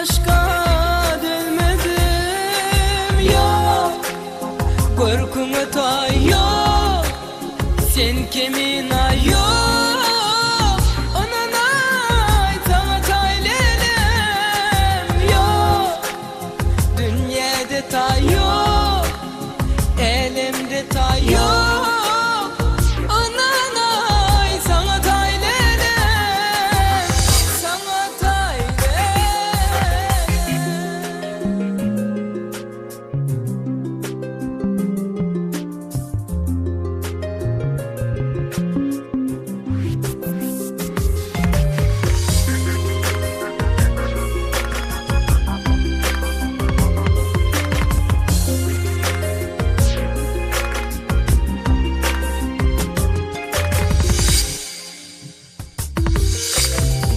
aşka dönmedim yok. Korkumu tay yok, sen kimin ay yok. Onanay sana taylelem yok. Dünyada tay yok, elimde tay yok.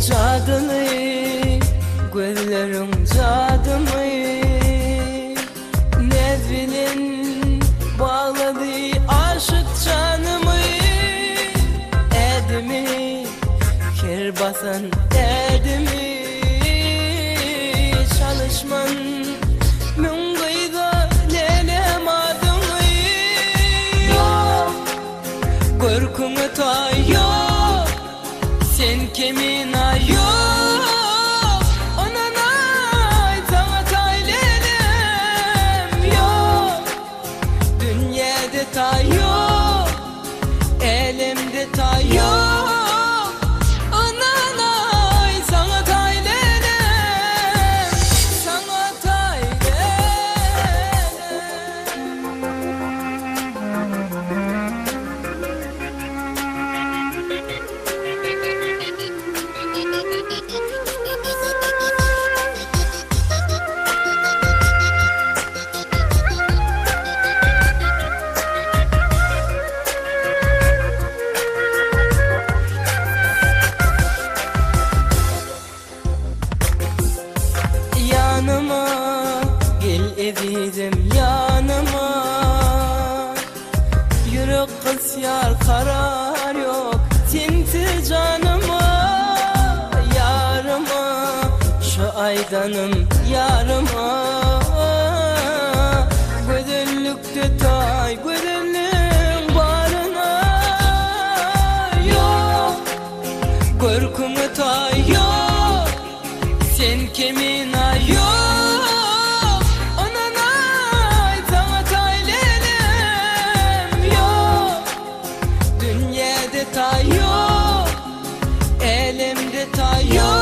Cadını, güllerin cadını, ne bilin bağladı aşık canımı. Edimi, kir basan edimi, çalışman müngüyde lelem adını yok. Korkumu tay yok, sen kimin ay yok. Onanay sana taylelem yok. Dünyada tay yok, elimde tay yok. Onanay sana taylelem, sana taylelem. Yanıma gel edelim yanıma. Yürek kız yar karar yok tinti canıma. Yarıma şu aydanım yarıma. Güdüllükte tay güdüllük barına yok. Korkumu tay yok, sen kimin ay yok. Onanay sana taylelem yok. Dünyada tay yok, elimde tay yok.